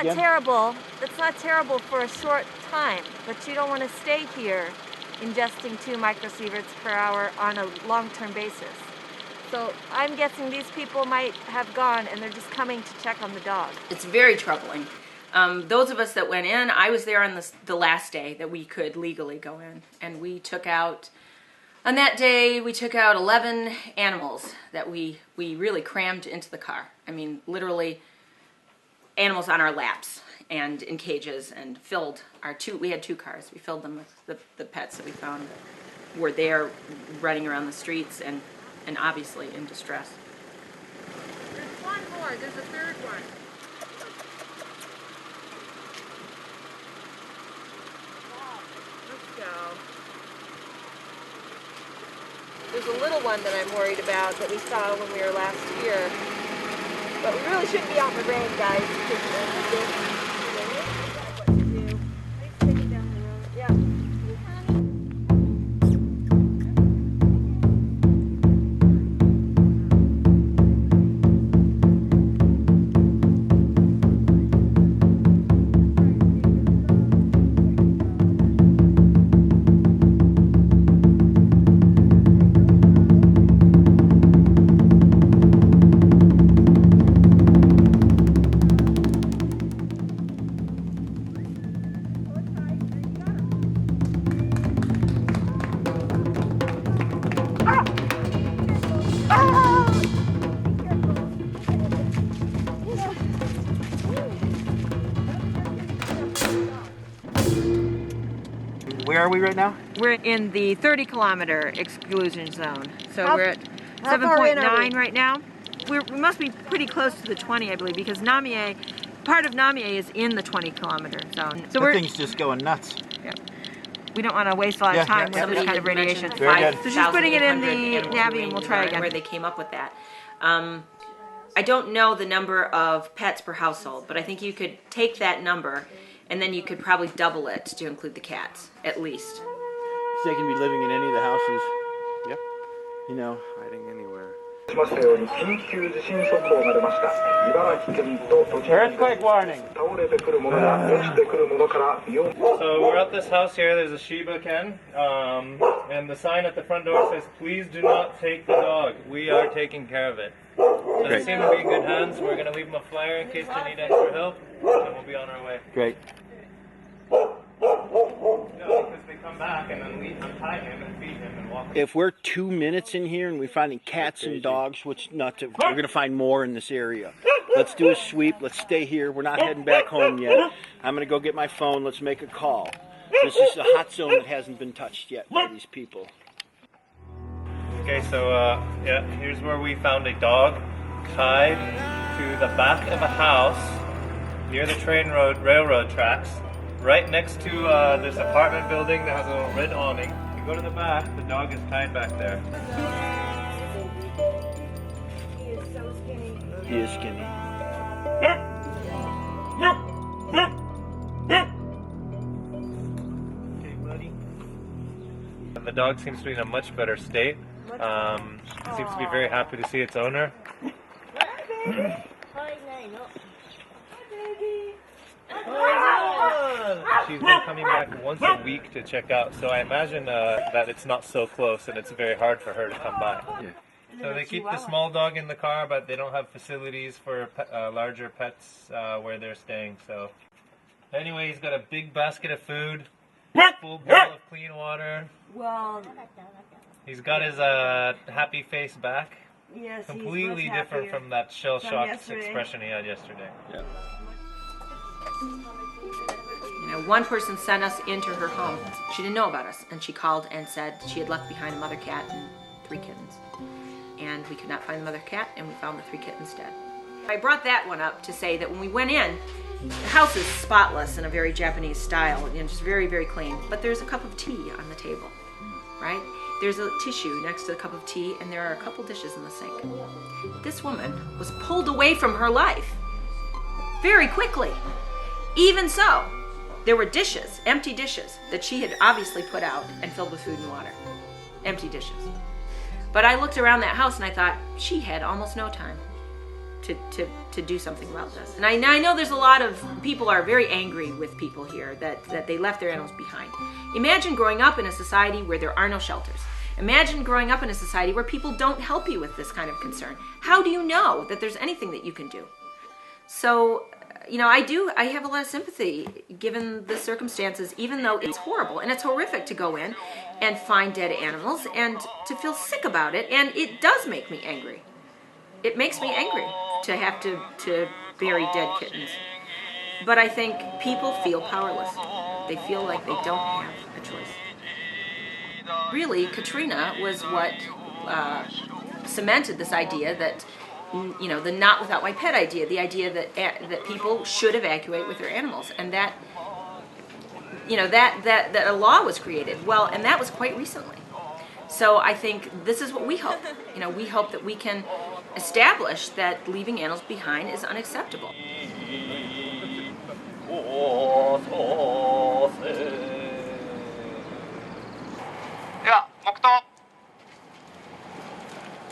not terrible. It's not terrible for a short time, but you don't want to stay here ingesting 2 microsieverts per hour on a long-term basis. So I'm guessing these people might have gone and they're just coming to check on the dog. It's very troubling. Those of us that went in, I was there on the last day that we could legally go in, and we took out, on that day, we took out 11 animals that we really crammed into the car. I mean, literally animals on our laps and in cages, and filled we had 2 cars. We filled them with the pets that we found that were there running around the streets and obviously in distress. There's one more, there's a third one. Let's go. There's a little one that I'm worried about that we saw when we were last here. But we really shouldn't be out in the rain, guys. Where are we right now? We're in the 30-kilometer exclusion zone. So we're at how far in are 7.9 right now. We must be pretty close to the 20, I believe, because Namie, part of Namie is in the 20-kilometer zone. So The thing's just going nuts. Yeah. We don't want to waste a lot of time with this kind of radiation. Very good. So she's putting it in the Navi, and we'll try again. Where they came up with that. I don't know the number of pets per household, but I think you could take that number and then you could probably double it to include the cats, at least. They can be living in any of the houses. Yep. You know. Hiding anywhere. Earthquake warning. So we're at this house here. There's a Shiba Ken, and the sign at the front door says, "Please do not take the dog. We are taking care of it." So they seem to be in good hands. We're going to leave them a flyer in case they need extra help, and we'll be on our way. Great. No, because they come back and then we untie him and feed him and walk him. If we're 2 minutes in here and we're finding cats and dogs, we're going to find more in this area. Let's do a sweep. Let's stay here. We're not heading back home yet. I'm going to go get my phone. Let's make a call. This is a hot zone that hasn't been touched yet by these people. Okay, so yeah, here's where we found a dog tied to the back of a house near the railroad tracks, right next to this apartment building that has a little red awning. You go to the back, the dog is tied back there. He is so skinny. He is skinny. Okay, buddy. And the dog seems to be in a much better state. It seems to be very happy to see its owner. She's been coming back once a week to check out, so I imagine that it's not so close and it's very hard for her to come by. Yeah. So they keep the small dog in the car, but they don't have facilities for larger pets where they're staying. So anyway, he's got a big basket of food, full bowl of clean water. Well, He's got his happy face back. yes, Completely different from that shell-shocked expression he had yesterday. Yeah. You know, one person sent us into her home. She didn't know about us, and she called and said she had left behind a mother cat and 3 kittens. And we could not find the mother cat, and we found the 3 kittens dead. I brought that one up to say that when we went in, the house is spotless in a very Japanese style, you know, just very, very clean. But there's a cup of tea on the table, right? There's a tissue next to the cup of tea, and there are a couple dishes in the sink. This woman was pulled away from her life very quickly. Even so, there were dishes, empty dishes, that she had obviously put out and filled with food and water. Empty dishes. But I looked around that house and I thought, she had almost no time. to do something about this. And I know there's a lot of people are very angry with people here that they left their animals behind. Imagine growing up in a society where there are no shelters. Imagine growing up in a society where people don't help you with this kind of concern. How do you know that there's anything that you can do? So, you know, I have a lot of sympathy given the circumstances, even though it's horrible and it's horrific to go in and find dead animals and to feel sick about it, and it does make me angry. It makes me angry to have to bury dead kittens. But I think people feel powerless. They feel like they don't have a choice. Really, Katrina was what cemented this idea that, you know, the not without my pet idea, the idea that people should evacuate with their animals, and that, you know, that a law was created. Well, and that was quite recently. So I think this is what we hope. You know, we hope that we can establish that leaving animals behind is unacceptable.